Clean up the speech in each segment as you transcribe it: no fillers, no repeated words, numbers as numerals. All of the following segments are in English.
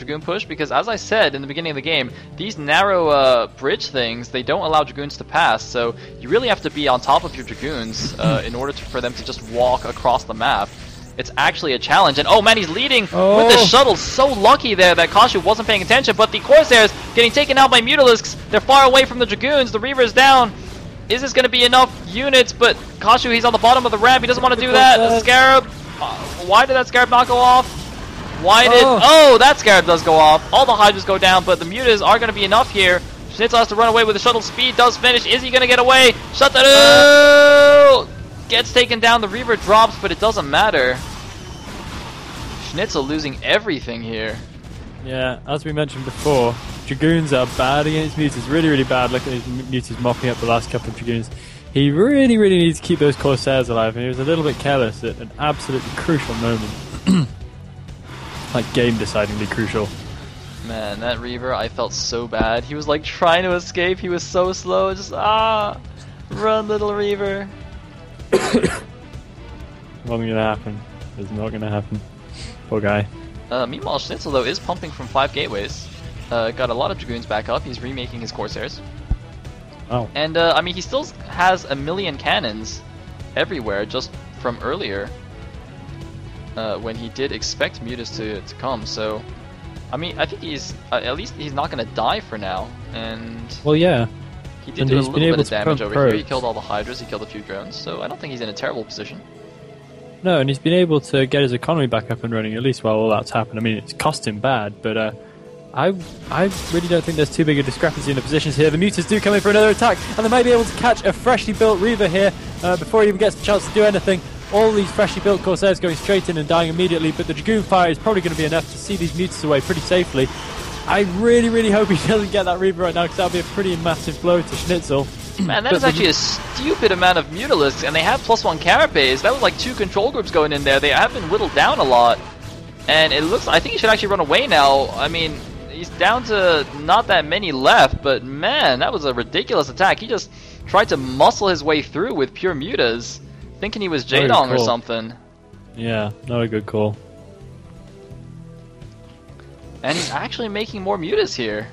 Dragoon push, because as I said in the beginning of the game, these narrow bridge things, they don't allow Dragoons to pass, so you really have to be on top of your Dragoons in order for them to just walk across the map. It's actually a challenge, and oh man, he's leading with the shuttle. So lucky there that Kashu wasn't paying attention, but the Corsairs getting taken out by Mutalisks. They're far away from the Dragoons. The Reaver is down. Is this going to be enough units? But Kashu, he's on the bottom of the ramp. He doesn't want to do that. The Scarab. Why did that Scarab not go off? Why did... Oh, that Scarab does go off. All the Hydras go down, but the Mutas are going to be enough here. SneazeL has to run away with the shuttle. Speed does finish. Is he going to get away? Shut that... Gets taken down. The Reaver drops, but it doesn't matter. SneazeL losing everything here. Yeah, as we mentioned before, Dragoons are bad against Mutas. Really, really bad. Look at these Mutas mopping up the last couple of Dragoons. He really, really needs to keep those Corsairs alive, and he was a little bit careless at an absolutely crucial moment. Like, game-decidingly crucial. Man, that Reaver, I felt so bad. He was like trying to escape. He was so slow. Just, run, little Reaver. Wasn't gonna happen. It's not gonna happen. Poor guy. Meanwhile, SneazeL though is pumping from 5 gateways. Got a lot of Dragoons back up. He's remaking his Corsairs. Oh. And I mean, he still has 1 million cannons everywhere just from earlier. When he did expect Mutas to come. So, I mean, I think he's at least he's not going to die for now. And well, yeah. He did do a little bit of damage over here. He killed all the Hydras. He killed a few drones. So I don't think he's in a terrible position. No, and he's been able to get his economy back up and running, at least while all that's happened. I mean, it's cost him bad, but I really don't think there's too big a discrepancy in the positions here. The Mutas do come in for another attack, and they might be able to catch a freshly built Reaver here before he even gets the chance to do anything. All these freshly built Corsairs going straight in and dying immediately, but the Dragoon fire is probably going to be enough to see these Mutas away pretty safely. I really, really hope he doesn't get that Reaver right now, because that would be a pretty massive blow to SneazeL. Man, that is actually a stupid amount of Mutalisks, and they have +1 Carapace. That was like 2 control groups going in there. They have been whittled down a lot. And it looks, I think he should actually run away now. I mean, he's down to not that many left, but man, that was a ridiculous attack. He just tried to muscle his way through with pure Mutas, thinking he was Jaedong or something. Yeah, not a good call. And he's actually making more Mutas here.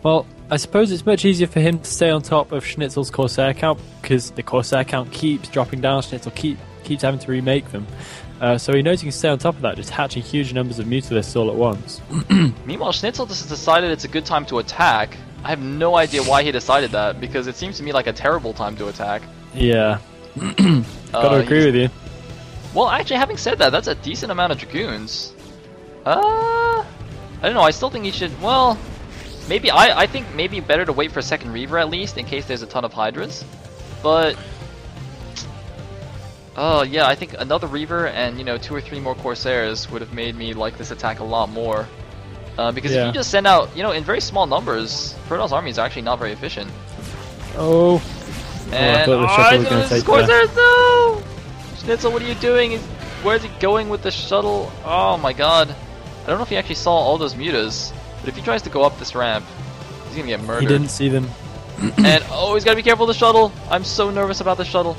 Well, I suppose it's much easier for him to stay on top of SneazeL's Corsair count, because the Corsair count keeps dropping down. SneazeL keeps having to remake them. So he knows he can stay on top of that, just hatching huge numbers of Mutalisks all at once. Meanwhile, SneazeL just decided it's a good time to attack. I have no idea why he decided that, because it seems to me like a terrible time to attack. Yeah. Gotta agree with you. Well, actually, having said that, that's a decent amount of Dragoons. I don't know, I still think he should, well... Maybe, I think maybe better to wait for a second Reaver at least, in case there's a ton of Hydras. But... yeah, I think another Reaver and, you know, 2 or 3 more Corsairs would have made me like this attack a lot more. Because if you just send out, you know, in very small numbers, Protoss army is actually not very efficient. Oh. And, I thought the shuttle was going to take Corsairs, no! SneazeL, what are you doing? Where's he going with the shuttle? Oh my god. I don't know if he actually saw all those Mutas. But if he tries to go up this ramp, he's gonna get murdered. He didn't see them. And oh, he's gotta be careful of the shuttle. I'm so nervous about the shuttle.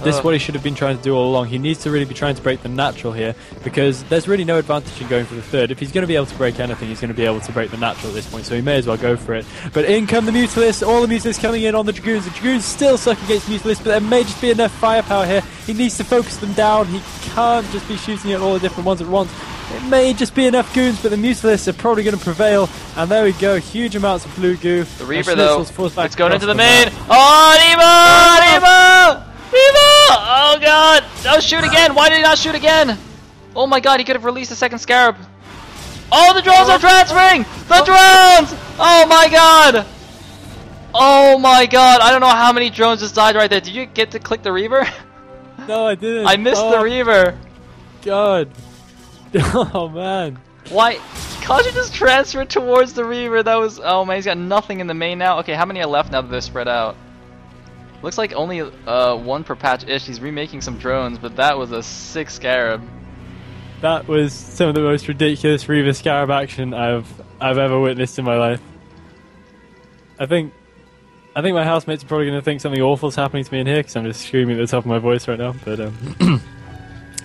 This is what he should have been trying to do all along. He needs to really be trying to break the natural here, because there's really no advantage in going for the third. If he's going to be able to break anything, he's going to be able to break the natural at this point, so he may as well go for it. But in come the Mutalisks, all the Mutalisks coming in on the Dragoons. The Dragoons still suck against Mutalisks, but there may just be enough firepower here. He needs to focus them down. He can't just be shooting at all the different ones at once. It may just be enough goons, but the Mutalisks are probably going to prevail. And there we go, huge amounts of blue goo. The Reaver, though, it's going into the main. Oh, Neva! Oh god! Oh, shoot again! Why did he not shoot again? Oh my god, he could have released a second Scarab. Oh, the drones are transferring! The drones! Oh my god! Oh my god, I don't know how many drones just died right there. Did you get to click the Reaver? No, I didn't. I missed the Reaver. God. Oh man. Why? Kashu just transferred towards the Reaver. That was... Oh man, he's got nothing in the main now. Okay, how many are left now that they're spread out? Looks like only 1 per patch-ish. He's remaking some drones, but that was a sick Scarab. That was some of the most ridiculous Reaver Scarab action I've ever witnessed in my life. I think my housemates are probably going to think something awful is happening to me in here, because I'm just screaming at the top of my voice right now. But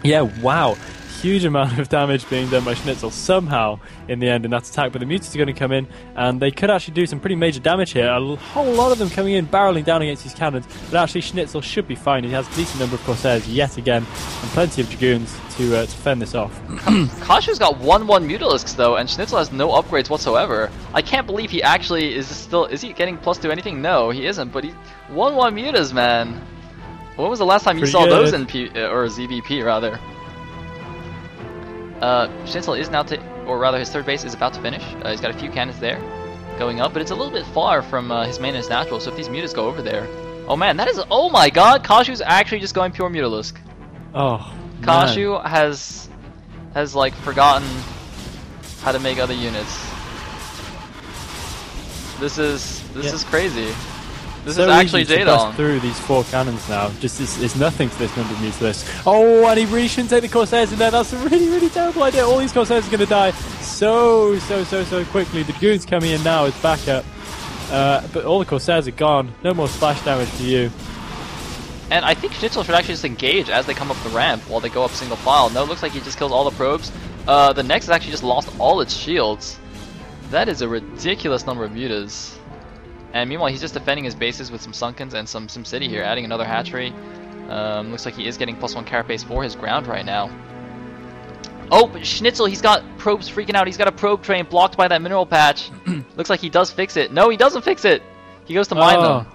Yeah, wow. Huge amount of damage being done by SneazeL somehow in the end in that attack, but the mutants are going to come in and they could actually do some pretty major damage here. A whole lot of them coming in, barreling down against these cannons, but actually SneazeL should be fine. He has a decent number of Corsairs yet again and plenty of Dragoons to fend this off. Kashu's got 1-1 Mutalisks though, and SneazeL has no upgrades whatsoever. I can't believe he actually is still... Is he getting +2 anything? No, he isn't, but he's 1-1 Mutas, man. When was the last time you saw those in or ZVP, rather? SneazeL is now, or rather his third base is about to finish. He's got a few cannons there going up, but it's a little bit far from his main and his natural, so if these mutas go over there... Oh man, that is... Oh my god, Kashu's actually just going pure Mutalisk. Oh, Kashu has like forgotten how to make other units. This is crazy. This is actually Jadon. Through these 4 cannons now. Just it's nothing to this number of Mutalisks. Oh, and he really shouldn't take the Corsairs in there. That's a really terrible idea. All these Corsairs are going to die so quickly. The Dragoons coming in now as backup. But all the Corsairs are gone. No more splash damage to you. And I think SneazeL should actually just engage as they come up the ramp while they go up single file. No, it looks like he just kills all the probes. The Nex has actually just lost all its shields. That is a ridiculous number of mutas. And meanwhile, he's just defending his bases with some Sunkens and some SimCity here, adding another hatchery. Looks like he is getting +1 carapace for his ground right now. Oh, but SneazeL, he's got probes freaking out. He's got a probe train blocked by that mineral patch. Looks like he does fix it. No, he doesn't fix it. He goes to mine them.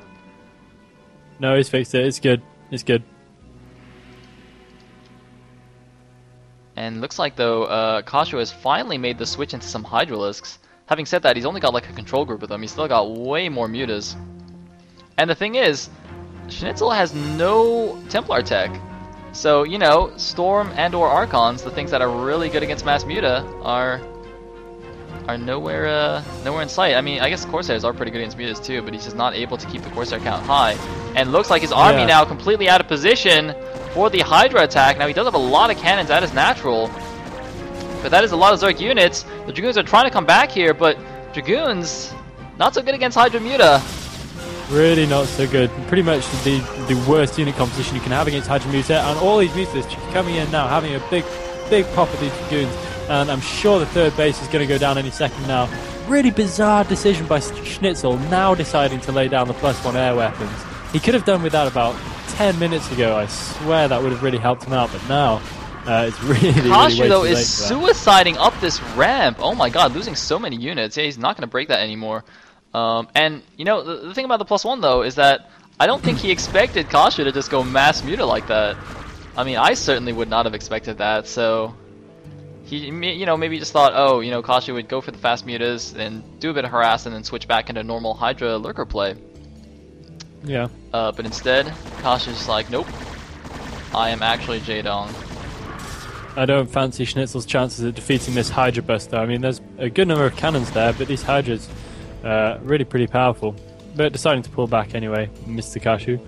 No, he's fixed it. It's good. It's good. And looks like, though, Kashu has finally made the switch into some Hydralisks. Having said that, he's only got like a control group of them. He's still got way more mutas. And the thing is, SneazeL has no Templar tech. So, you know, Storm and or Archons, the things that are really good against mass muta, are nowhere in sight. I mean, I guess Corsairs are pretty good against mutas too, but he's just not able to keep the Corsair count high. And looks like his army now completely out of position for the Hydra attack. Now he does have a lot of cannons at his natural, but that is a lot of Zerg units. The Dragoons are trying to come back here, but Dragoons not so good against Hydra muta. Really not so good. Pretty much the worst unit composition you can have against Hydra muta, and all these mutas coming in now, having a big pop at these Dragoons. And I'm sure the third base is going to go down any second now. Really bizarre decision by SneazeL, now deciding to lay down the +1 air weapons. He could have done with that about 10 minutes ago. I swear that would have really helped him out, but now it's really Kashu, though, is suiciding up this ramp. Oh my god, losing so many units. Yeah, he's not going to break that anymore. And, you know, the thing about the +1, though, is that I don't think he expected Kashu to just go mass muta like that. I mean, I certainly would not have expected that, so... He, you know, maybe just thought, oh, you know, Kashu would go for the fast mutas and do a bit of harass and then switch back into normal Hydra lurker play. Yeah. But instead, Kashu's like, nope, I am actually Jadong. I don't fancy SneazeL's chances of defeating this Hydra bust, though. I mean, there's a good number of cannons there, but these Hydras really pretty powerful. But deciding to pull back anyway, Mr. Kashu.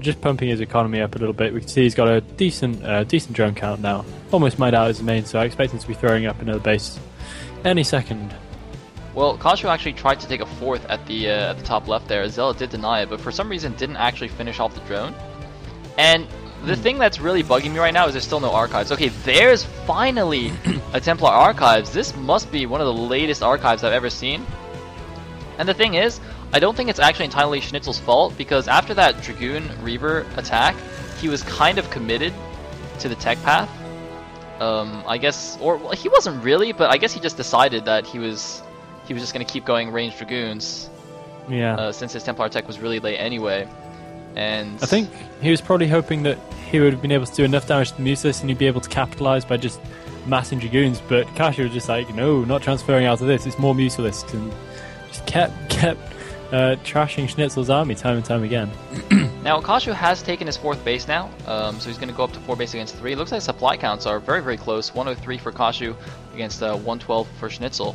Just pumping his economy up a little bit. We can see he's got a decent drone count now. Almost mined out his main, so I expect him to be throwing up another base any second. Well, Kashu actually tried to take a 4th at the top left there. Zella did deny it, but for some reason didn't actually finish off the drone. And the thing that's really bugging me right now is there's still no archives. Okay, there's finally a Templar archives. This must be one of the latest archives I've ever seen. And the thing is, I don't think it's actually entirely SneazeL's fault, because after that Dragoon Reaver attack, he was kind of committed to the tech path. I guess, or well, he wasn't really, but I guess he just decided that he was just going to keep going ranged Dragoons. Yeah. Since his Templar tech was really late anyway. And I think he was probably hoping that he would have been able to do enough damage to the Mutas and he'd be able to capitalize by just massing Dragoons, but Kashu was just like, no, not transferring out of this, it's more Mutalisks, and just kept trashing SneazeL's army time and time again. Now, Kashu has taken his 4th base now, so he's going to go up to 4 base against 3. It looks like supply counts are very, very close. 103 for Kashu against 112 for SneazeL.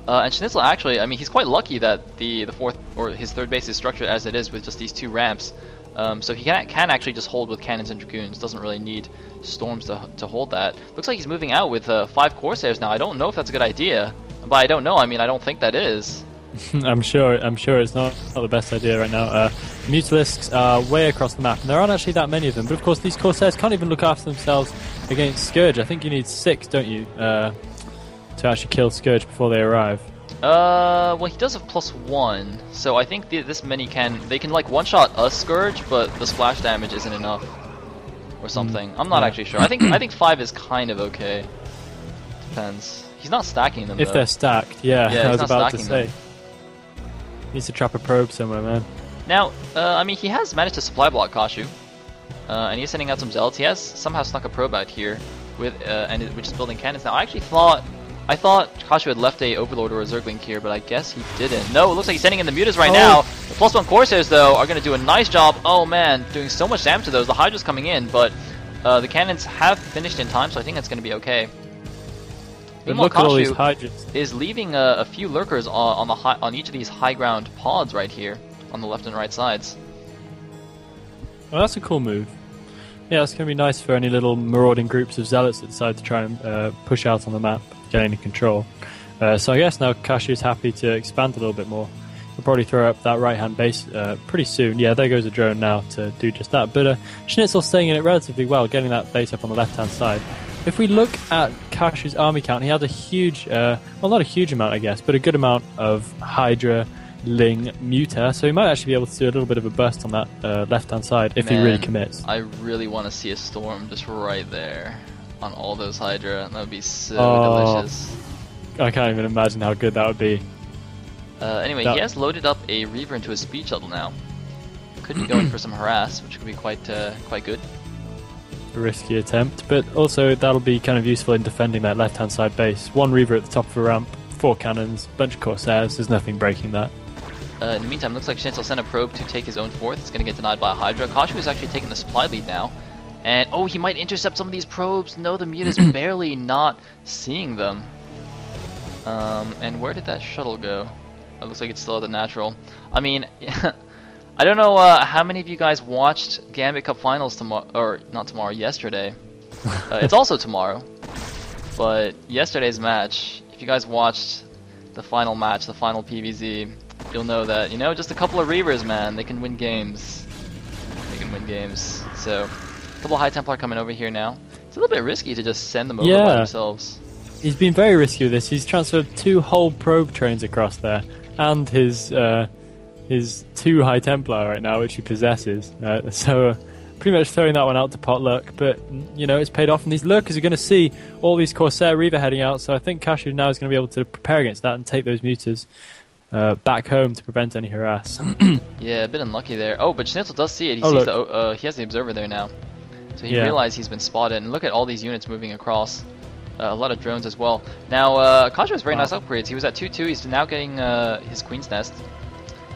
And SneazeL actually, I mean, he's quite lucky that the 4th, or his 3rd base is structured as it is with just these 2 ramps. So he can actually just hold with cannons and Dragoons. Doesn't really need storms to hold that. Looks like he's moving out with 5 Corsairs now. I don't know if that's a good idea. But I don't know, I mean, I don't think that is. I'm sure it's not the best idea right now. Mutalisks are way across the map, and there aren't actually that many of them. But of course, these Corsairs can't even look after themselves against Scourge. I think you need 6, don't you, to actually kill Scourge before they arrive. Well, he does have +1, so I think this many they can like one-shot us Scourge, but the splash damage isn't enough, or something. I'm not actually sure. I think 5 is kind of okay. Depends. He's not stacking them. If though. They're stacked, yeah. Yeah, I was about to say. them. Needs to trap a probe somewhere, man. Now, I mean, he has managed to supply block kashu, and he's sending out some zealots. He has somehow snuck a probe out here with, which is building cannons. Now, I thought kashu had left a Overlord or a Zergling here, but I guess he didn't. No, it looks like he's sending in the Mutas right now. The +1 Corsairs, though, are going to do a nice job. Oh man, doing so much damage to those. The Hydra's coming in, but the cannons have finished in time, so I think that's going to be okay. Look at all these Hydras. Is leaving a few lurkers on each of these high ground pods right here on the left and right sides. Well, that's a cool move. Yeah, it's going to be nice for any little marauding groups of zealots that decide to try and push out on the map, get any control. So I guess now kashu is happy to expand a little bit more. He'll probably throw up that right-hand base pretty soon. Yeah, there goes a drone now to do just that. But Schnitzel's staying in it relatively well, getting that base up on the left-hand side. If we look at kashu's army count, he has a huge, well, not a huge amount, I guess, but a good amount of Hydra, Ling, Muta, so he might actually be able to do a little bit of a burst on that left-hand side if he really commits. I really want to see a storm just right there on all those Hydra. That would be so delicious. I can't even imagine how good that would be. Anyway, he has loaded up a Reaver into his speed shuttle now. Could be going for some harass, which could be quite good. A risky attempt, but also that'll be kind of useful in defending that left-hand side base. 1 Reaver at the top of a ramp, 4 cannons, bunch of Corsairs, there's nothing breaking that. In the meantime, looks like SneazeL sent a probe to take his own 4th. It's going to get denied by a Hydra. kashu is actually taking the supply lead now. And, oh, he might intercept some of these probes. No, the Mute is barely not seeing them. And where did that shuttle go? It looks like it's still at the natural. I mean, I don't know how many of you guys watched Gambit Cup Finals tomorrow, or not tomorrow, yesterday. It's also tomorrow. But yesterday's match, if you guys watched the final match, the final PvZ, you'll know that, you know, just a couple of Reavers, man, they can win games. They can win games. So, a couple of High Templar coming over here now. It's a little bit risky to just send them over by themselves. He's been very risky with this. He's transferred 2 whole probe trains across there, and his 2 High Templar right now, which he possesses. So pretty much throwing that one out to potluck, but you know, it's paid off, and these lurkers are going to see all these Corsair Reaver heading out, so I think kashu now is going to be able to prepare against that and take those Mutas back home to prevent any harass. Yeah, a bit unlucky there. Oh, but SneazeL does see it. He he has the observer there now, so he realized he's been spotted, and look at all these units moving across. A lot of drones as well. Now, kashu has very nice upgrades. He was at 2-2, he's now getting his Queen's Nest.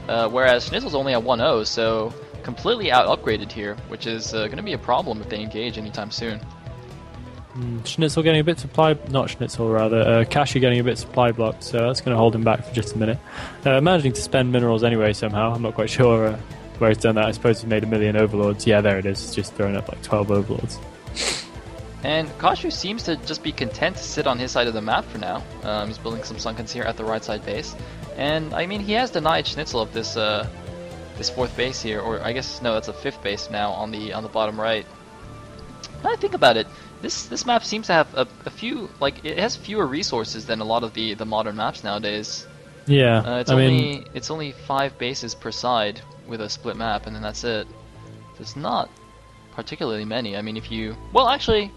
Whereas SneazeL's only at 1-0, so completely out-upgraded here, which is going to be a problem if they engage anytime soon. SneazeL getting a bit supply... not SneazeL, rather. kashu getting a bit supply blocked, so that's going to hold him back for just a minute. Managing to spend minerals anyway somehow. I'm not quite sure where he's done that. I suppose he's made 1 million Overlords. Yeah, there it is. He's just throwing up like 12 Overlords. And kashu seems to just be content to sit on his side of the map for now. He's building some Sunkens here at the right side base. And, I mean, he has denied SneazeL of this this 4th base here, or I guess, no, that's a 5th base now on the bottom right. When I think about it, this map seems to have a few, like, it has fewer resources than a lot of the modern maps nowadays. Yeah, it's only 5 bases per side with a split map, and then that's it. So it's not particularly many. I mean, if you... well, actually...